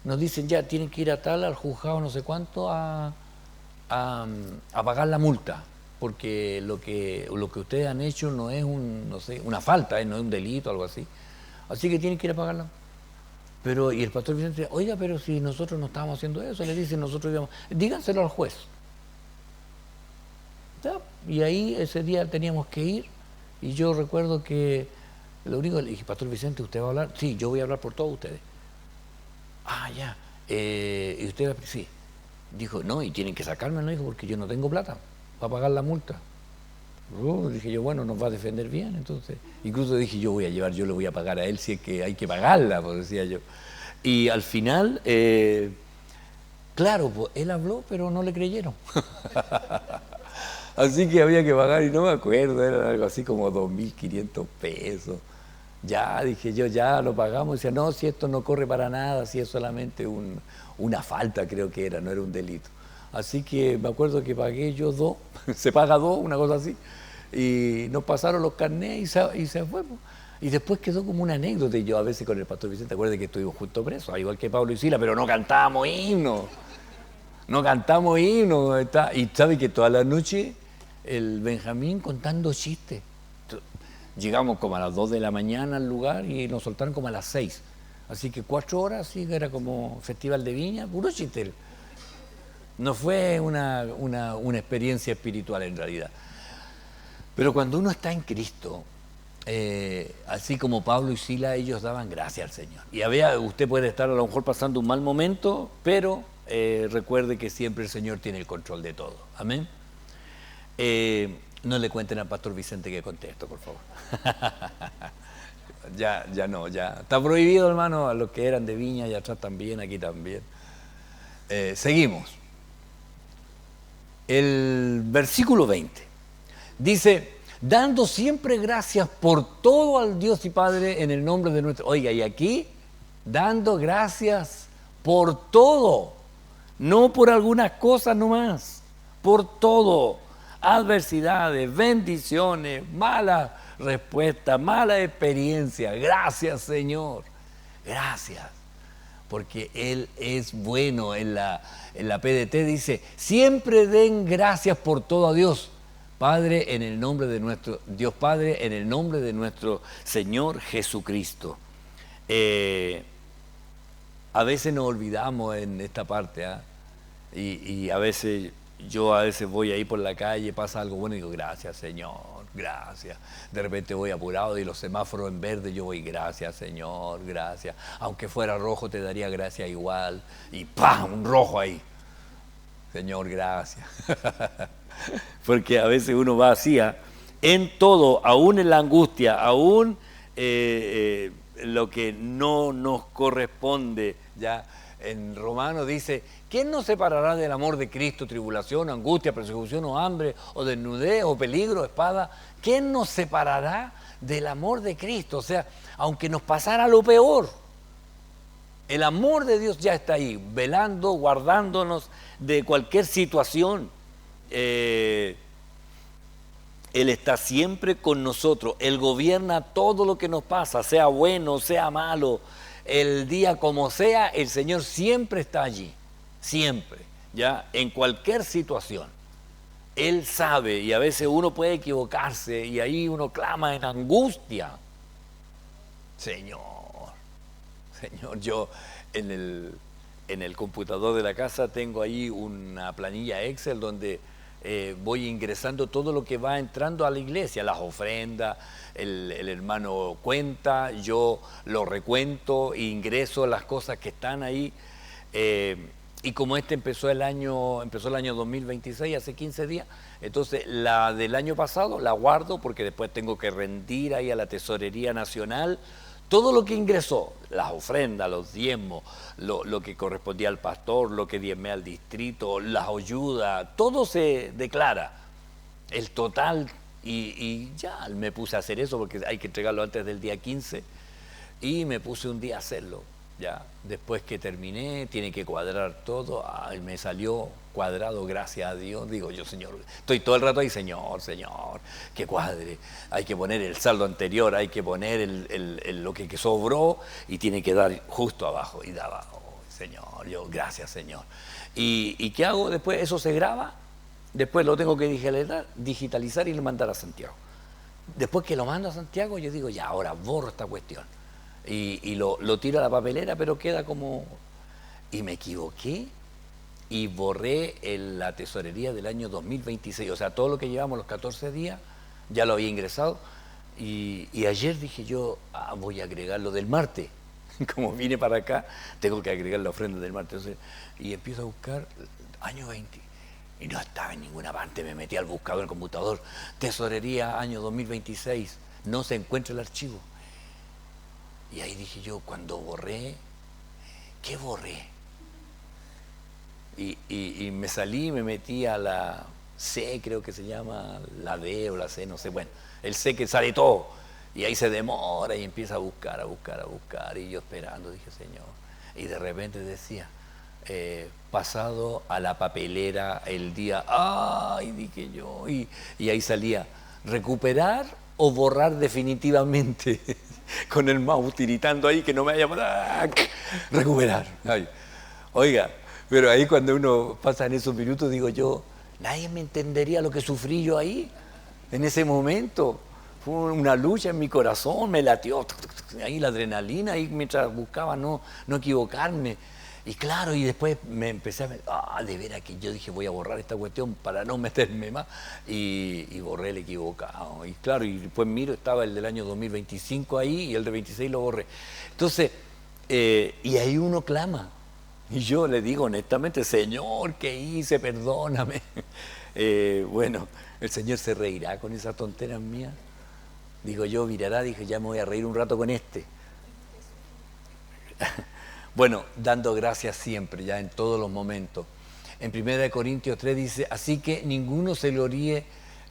nos dicen: ya tienen que ir a tal, al juzgado no sé cuánto, a pagar la multa, porque lo que ustedes han hecho no es una falta, no es un delito, algo así. Así que tienen que ir a pagarla. Y el pastor Vicente: oiga, pero si nosotros no estábamos haciendo eso, le dicen, nosotros íbamos, díganselo al juez. ¿Ya? Y ahí ese día teníamos que ir, y yo recuerdo que lo único, le dije: pastor Vicente, ¿usted va a hablar? Sí, yo voy a hablar por todos ustedes. Ah, ya. ¿Y usted? Sí. Dijo: no, y tienen que sacármelo, dijo, porque yo no tengo plata para pagar la multa. Dije yo: bueno, nos va a defender bien, entonces. Incluso dije: yo le voy a pagar a él si es que hay que pagarla, pues decía yo. Y al final, claro, pues él habló, pero no le creyeron. Así que había que pagar, y no me acuerdo, era algo así como 2.500 pesos. Ya, dije yo, ya lo pagamos. Decía: no, si esto no corre para nada, si es solamente una falta, creo que era, no era un delito. Así que me acuerdo que pagué yo 2, se paga 2, una cosa así, y nos pasaron los carnés y se fue. Y después quedó como una anécdota, y yo a veces con el pastor Vicente, acuérdate que estuvimos juntos presos, igual que Pablo y Sila, pero no cantábamos himnos. Y sabe que toda la noche el Benjamín contando chistes. Llegamos como a las 2 de la mañana al lugar y nos soltaron como a las 6. Así que 4 horas, sí, era como festival de viña, puro chiste. No fue una experiencia espiritual en realidad. Pero cuando uno está en Cristo, así como Pablo y Sila, ellos daban gracias al Señor. Y usted puede estar a lo mejor pasando un mal momento, pero recuerde que siempre el Señor tiene el control de todo. Amén. No le cuenten al pastor Vicente que conté esto, por favor. Ya está prohibido, hermano, a los que eran de Viña y atrás también, aquí también. Seguimos. El versículo 20 dice: dando siempre gracias por todo al Dios y Padre en el nombre de nuestro... Oiga, y aquí, dando gracias por todo, no por algunas cosas nomás, por todo. Adversidades, bendiciones, malas respuestas, mala experiencia. Gracias, Señor. Gracias. Porque Él es bueno. En la PDT dice: siempre den gracias por todo a Dios, Padre, en el nombre de nuestro Dios Padre, en el nombre de nuestro Señor Jesucristo. A veces nos olvidamos en esta parte, ¿ah? Y a veces, yo a veces voy ahí por la calle, pasa algo bueno y digo, gracias Señor, gracias. De repente voy apurado y los semáforos en verde, yo voy, gracias Señor, gracias. Aunque fuera rojo te daría gracias igual. Y ¡pam! Un rojo ahí. Señor, gracias. Porque a veces uno va así, ¿ah? En todo, aún en la angustia, aún lo que no nos corresponde, ya en Romanos dice, ¿quién nos separará del amor de Cristo? Tribulación, angustia, persecución o hambre, o desnudez, o peligro, espada. ¿Quién nos separará del amor de Cristo? O sea, aunque nos pasara lo peor, el amor de Dios ya está ahí, velando, guardándonos de cualquier situación. Él está siempre con nosotros. Él gobierna todo lo que nos pasa, sea bueno, sea malo, el día como sea, el Señor siempre está allí, siempre, ya, en cualquier situación. Él sabe, y a veces uno puede equivocarse y ahí uno clama en angustia. Señor, yo en el computador de la casa tengo ahí una planilla Excel donde voy ingresando todo lo que va entrando a la iglesia, las ofrendas, el hermano cuenta, yo lo recuento, ingreso las cosas que están ahí. Y como empezó el año 2026, hace 15 días, entonces la del año pasado la guardo porque después tengo que rendir ahí a la Tesorería Nacional todo lo que ingresó, las ofrendas, los diezmos, lo que correspondía al pastor, lo que diezmé al distrito, las ayudas, todo se declara, el total, y ya me puse a hacer eso porque hay que entregarlo antes del día 15 y me puse un día a hacerlo. Ya, después que terminé, tiene que cuadrar todo. Ay, me salió cuadrado, gracias a Dios. Digo yo, Señor, estoy todo el rato ahí, Señor, que cuadre. Hay que poner el saldo anterior, hay que poner lo que sobró y tiene que dar justo abajo. Y daba, oh, Señor, yo, gracias, Señor. ¿Y qué hago después? Eso se graba, después lo tengo que digitalizar y le mandar a Santiago. Después que lo mando a Santiago, yo digo, ya, ahora borro esta cuestión. Y lo tiro a la papelera, pero queda como... Y me equivoqué y borré la tesorería del año 2026. O sea, todo lo que llevamos los 14 días, ya lo había ingresado. Y ayer dije yo, voy a agregar lo del martes. Como vine para acá, tengo que agregar la ofrenda del martes. Entonces, y empiezo a buscar año 20. Y no estaba en ninguna parte. Me metí al buscador del computador. Tesorería año 2026. No se encuentra el archivo. Y ahí dije yo, cuando borré, ¿qué borré? Y me salí, me metí a la C, creo que se llama, la D o la C, no sé, bueno, el C que sale todo. Y ahí se demora y empieza a buscar, y yo esperando, dije, Señor. Y de repente decía, pasado a la papelera el día, ¡ay! Dije yo, y ahí salía, recuperar o borrar definitivamente. Con el mouse tiritando ahí, que no me haya recuperar. Ay. Oiga, pero ahí cuando uno pasa en esos minutos, digo yo, nadie me entendería lo que sufrí yo ahí, en ese momento. Fue una lucha en mi corazón, me latió ahí la adrenalina, ahí mientras buscaba no equivocarme. Y claro, y después me empecé a ver, de veras que yo dije, voy a borrar esta cuestión para no meterme más, y borré el equivocado. Y claro, y después miro, estaba el del año 2025 ahí, y el de 26 lo borré. Entonces, y ahí uno clama, y yo le digo honestamente, Señor, ¿qué hice? Perdóname. Bueno, el Señor se reirá con esas tonteras mías. Digo yo, mirará, dije, ya me voy a reír un rato con este. Bueno, dando gracias siempre, ya en todos los momentos. En 1 Corintios 3 dice, así que ninguno se gloríe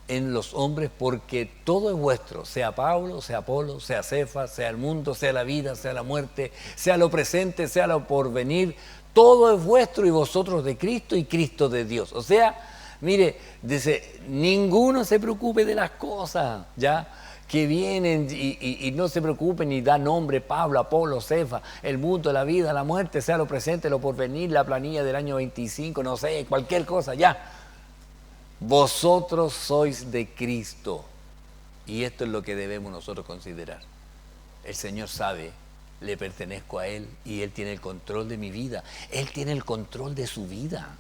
en los hombres porque todo es vuestro, sea Pablo, sea Apolo, sea Cefas, sea el mundo, sea la vida, sea la muerte, sea lo presente, sea lo porvenir, todo es vuestro y vosotros de Cristo y Cristo de Dios. O sea, mire, dice, ninguno se preocupe de las cosas, ¿ya? Que vienen y no se preocupen ni da nombre, Pablo, Apolo, Cefas, el mundo, la vida, la muerte, sea lo presente, lo porvenir, la planilla del año 25, no sé, cualquier cosa, ya. Vosotros sois de Cristo. Y esto es lo que debemos nosotros considerar. El Señor sabe, le pertenezco a Él y Él tiene el control de mi vida. Él tiene el control de su vida.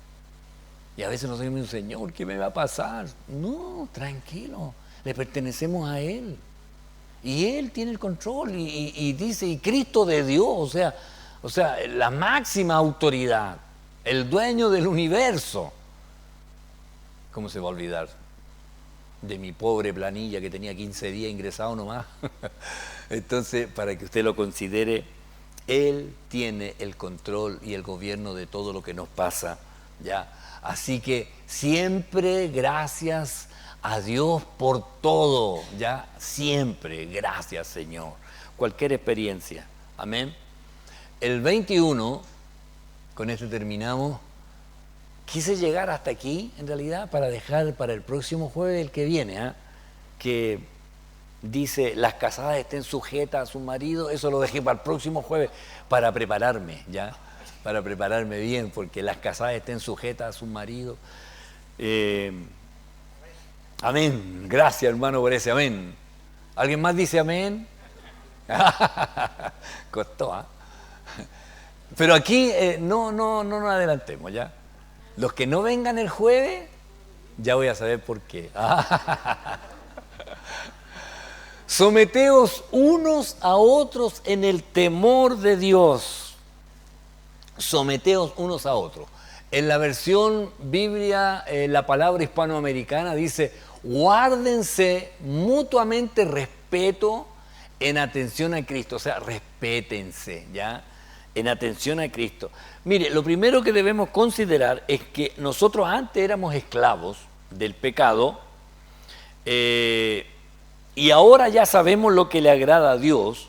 Y a veces nos decimos, Señor, ¿qué me va a pasar? No, tranquilo, le pertenecemos a Él. Y Él tiene el control y dice, y Cristo de Dios, o sea, la máxima autoridad, el dueño del universo. ¿Cómo se va a olvidar de mi pobre planilla que tenía 15 días ingresado nomás? Entonces, para que usted lo considere, Él tiene el control y el gobierno de todo lo que nos pasa, ¿ya? Así que siempre gracias a Dios por todo, ¿ya? Siempre, gracias Señor. Cualquier experiencia, amén. El 21, con esto terminamos. Quise llegar hasta aquí, en realidad, para dejar para el próximo jueves, el que viene, que dice, las casadas estén sujetas a su marido. Eso lo dejé para el próximo jueves, para prepararme, ¿ya? Para prepararme bien, porque las casadas estén sujetas a su marido. Amén. Gracias, hermano, por ese amén. ¿Alguien más dice amén? Costó, ¿ah? Pero aquí no nos adelantemos, ¿ya? Los que no vengan el jueves, ya voy a saber por qué. Someteos unos a otros en el temor de Dios. Someteos unos a otros. En la versión Biblia, la palabra hispanoamericana dice, guárdense mutuamente respeto en atención a Cristo. O sea, respétense, ¿ya? En atención a Cristo. Mire, lo primero que debemos considerar es que nosotros antes éramos esclavos del pecado y ahora ya sabemos lo que le agrada a Dios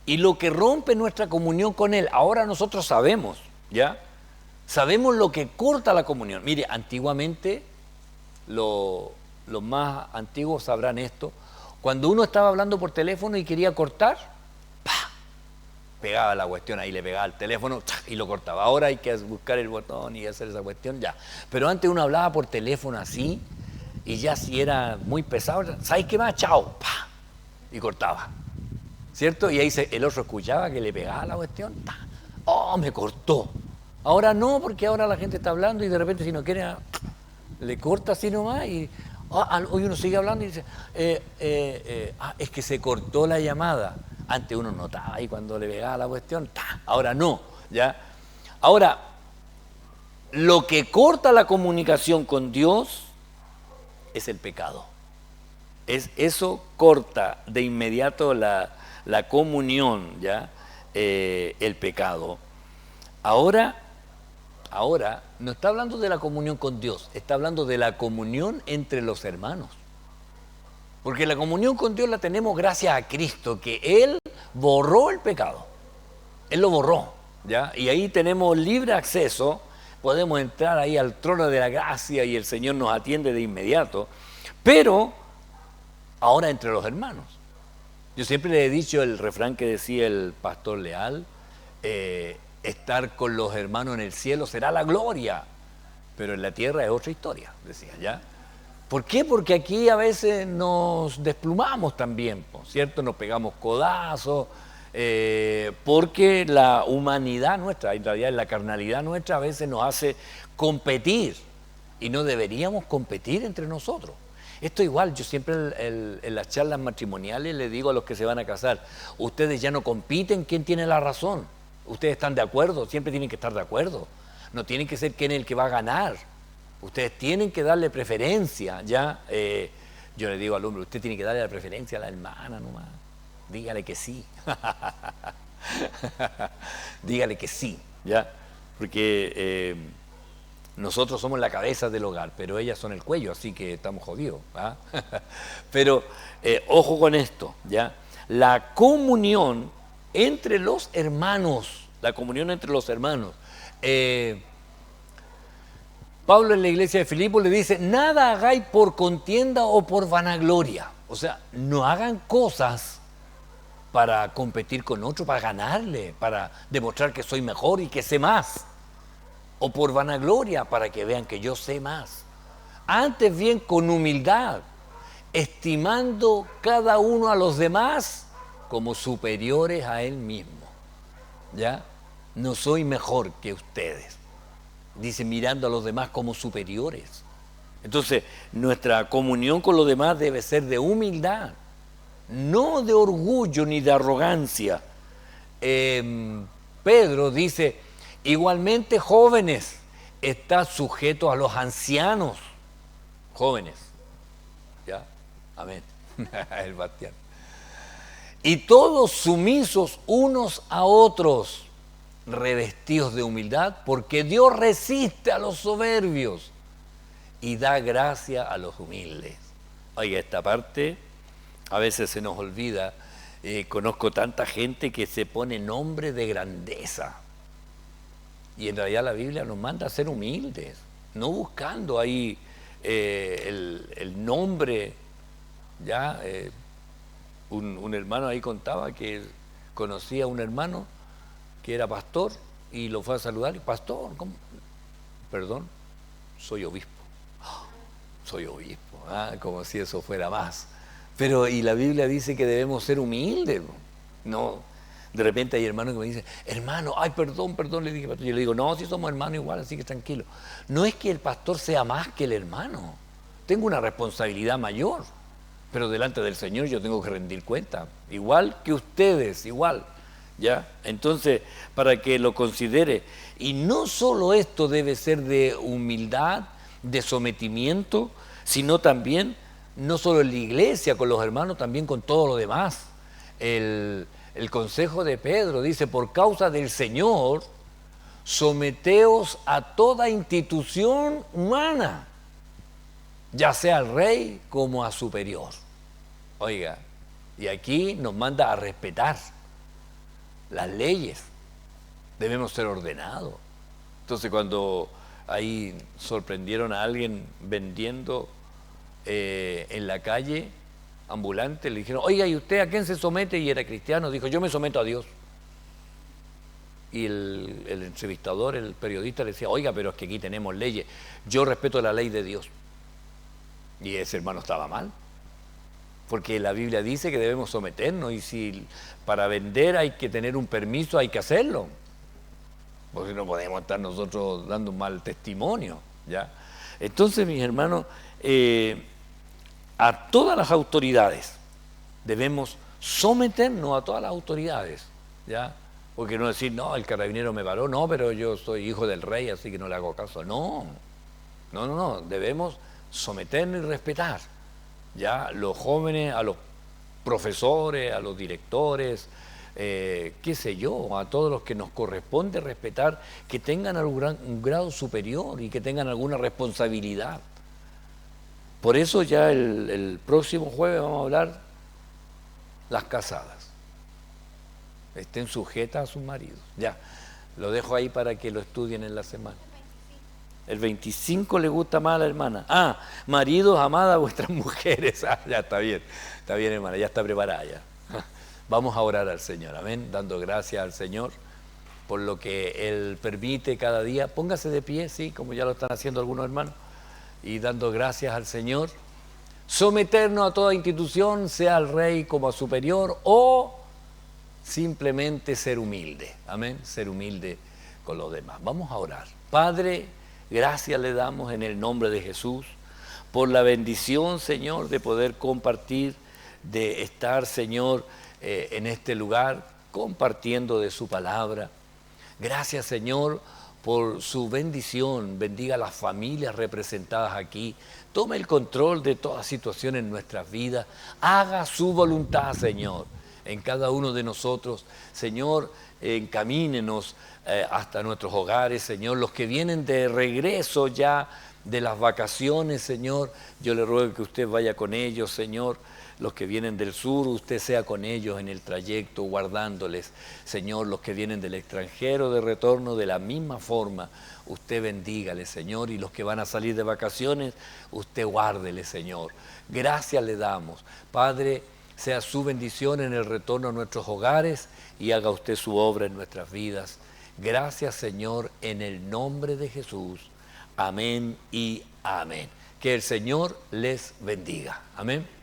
y lo que rompe nuestra comunión con Él. Ahora nosotros sabemos, ¿ya? Sabemos lo que corta la comunión. Mire, antiguamente, los más antiguos sabrán esto, cuando uno estaba hablando por teléfono y quería cortar, ¡pah!, pegaba la cuestión ahí, le pegaba el teléfono y lo cortaba. Ahora hay que buscar el botón y hacer esa cuestión, ya. Pero antes uno hablaba por teléfono así, y ya si era muy pesado, ¿sabes qué más? Chao, ¡pah!, y cortaba, ¿cierto? Y ahí el otro escuchaba que le pegaba la cuestión, ¡pah!, ¡oh, me cortó! Ahora no, porque ahora la gente está hablando y de repente si no quiere, le corta así nomás y hoy uno sigue hablando y dice, es que se cortó la llamada. Antes uno notaba ahí cuando le pegaba la cuestión, ahora no, ¿ya? Ahora, lo que corta la comunicación con Dios es el pecado. Eso corta de inmediato la comunión, ¿ya? El pecado. Ahora no está hablando de la comunión con Dios, está hablando de la comunión entre los hermanos. Porque la comunión con Dios la tenemos gracias a Cristo, que Él borró el pecado. Él lo borró, ¿ya? Y ahí tenemos libre acceso, podemos entrar ahí al trono de la gracia y el Señor nos atiende de inmediato. Pero ahora entre los hermanos. Yo siempre le he dicho el refrán que decía el pastor Leal, estar con los hermanos en el cielo será la gloria, pero en la tierra es otra historia, decía, ¿ya? ¿Por qué? Porque aquí a veces nos desplumamos también, ¿cierto? Nos pegamos codazos, porque la humanidad nuestra, en realidad la carnalidad nuestra, a veces nos hace competir y no deberíamos competir entre nosotros. Esto igual, yo siempre en las charlas matrimoniales le digo a los que se van a casar, ustedes ya no compiten quién tiene la razón. Ustedes están de acuerdo, siempre tienen que estar de acuerdo. No tienen que ser quién es el que va a ganar. Ustedes tienen que darle preferencia, ¿ya? Yo le digo al hombre, usted tiene que darle la preferencia a la hermana nomás. Dígale que sí. Dígale que sí, ¿ya? Porque nosotros somos la cabeza del hogar, pero ellas son el cuello, así que estamos jodidos, ¿ah? Pero ojo con esto, ¿ya? La comunión entre los hermanos, Pablo en la iglesia de Filipos le dice, nada hagáis por contienda o por vanagloria. O sea, no hagan cosas para competir con otro, para ganarle, para demostrar que soy mejor y que sé más. O por vanagloria, para que vean que yo sé más. antes bien con humildad, estimando cada uno a los demás como superiores a él mismo. ¿Ya? No soy mejor que ustedes. Dice, mirando a los demás como superiores. Entonces, nuestra comunión con los demás debe ser de humildad, no de orgullo ni de arrogancia. Pedro dice, igualmente jóvenes, está sujeto a los ancianos. Jóvenes. ¿Ya? Amén. El Bastián. Y todos sumisos unos a otros, revestidos de humildad, porque Dios resiste a los soberbios y da gracia a los humildes. Oiga, esta parte a veces se nos olvida. Conozco tanta gente que se pone nombre de grandeza. Y en realidad la Biblia nos manda a ser humildes, no buscando ahí el nombre. Ya, un hermano ahí contaba que conocía a un hermano que era pastor y lo fue a saludar y, pastor, ¿cómo? Perdón, soy obispo. Soy obispo, como si eso fuera más. Pero, y la Biblia dice que debemos ser humildes. No, de repente hay hermanos que me dicen, hermano, ay, perdón, le dije, pastor. Yo le digo, no, si somos hermanos igual, así que tranquilo. No es que el pastor sea más que el hermano. Tengo una responsabilidad mayor, pero delante del Señor yo tengo que rendir cuenta. Igual que ustedes, igual. ¿Ya? Entonces, para que lo considere. Y no solo esto debe ser de humildad, de sometimiento, sino también, no solo en la iglesia, con los hermanos, también con todo lo demás. El consejo de Pedro dice, por causa del Señor, someteos a toda institución humana, ya sea al rey como a superior. Oiga, y aquí nos manda a respetar las leyes, debemos ser ordenados. Entonces, cuando ahí sorprendieron a alguien vendiendo en la calle, ambulante, le dijeron, oiga, ¿y usted a quién se somete? Y era cristiano, dijo, yo me someto a Dios. Y el entrevistador, el periodista, le decía, oiga, pero es que aquí tenemos leyes, yo respeto la ley de Dios. Y ese hermano estaba mal, porque la Biblia dice que debemos someternos, y si para vender hay que tener un permiso, hay que hacerlo, porque no podemos estar nosotros dando un mal testimonio, ¿ya? Entonces, mis hermanos, a todas las autoridades debemos someternos, a todas las autoridades, ¿ya? Porque no decir, no, el carabinero me paró, no, pero yo soy hijo del rey, así que no le hago caso. No, debemos someternos y respetar, ¿ya? Los jóvenes, a los profesores, a los directores, qué sé yo, a todos los que nos corresponde respetar, que tengan un grado superior y que tengan alguna responsabilidad. Por eso ya el próximo jueves vamos a hablar las casadas. Estén sujetas a sus maridos. Ya, lo dejo ahí para que lo estudien en la semana. El 25 le gusta más a la hermana. Maridos, amad a vuestras mujeres. Ya está bien, hermana, ya está preparada ya. Vamos a orar al Señor, amén, dando gracias al Señor por lo que Él permite cada día. Póngase de pie, sí, como ya lo están haciendo algunos hermanos, y dando gracias al Señor. Someternos a toda institución, sea al rey como a superior, o simplemente ser humilde, amén, ser humilde con los demás. Vamos a orar. Padre, gracias le damos en el nombre de Jesús por la bendición, Señor, de poder compartir, de estar, Señor, en este lugar, compartiendo de su palabra. Gracias, Señor, por su bendición. Bendiga a las familias representadas aquí. Tome el control de toda situación en nuestras vidas. Haga su voluntad, Señor, en cada uno de nosotros. Señor, encamínenos hasta nuestros hogares, Señor. Los que vienen de regreso ya de las vacaciones, Señor, yo le ruego que usted vaya con ellos, Señor. Los que vienen del sur, usted sea con ellos en el trayecto, guardándoles. Señor, los que vienen del extranjero de retorno, de la misma forma, usted bendígales, Señor. Y los que van a salir de vacaciones, usted guárdeles, Señor. Gracias le damos. Padre, sea su bendición en el retorno a nuestros hogares y haga usted su obra en nuestras vidas. Gracias, Señor, en el nombre de Jesús. Amén y amén. Que el Señor les bendiga. Amén.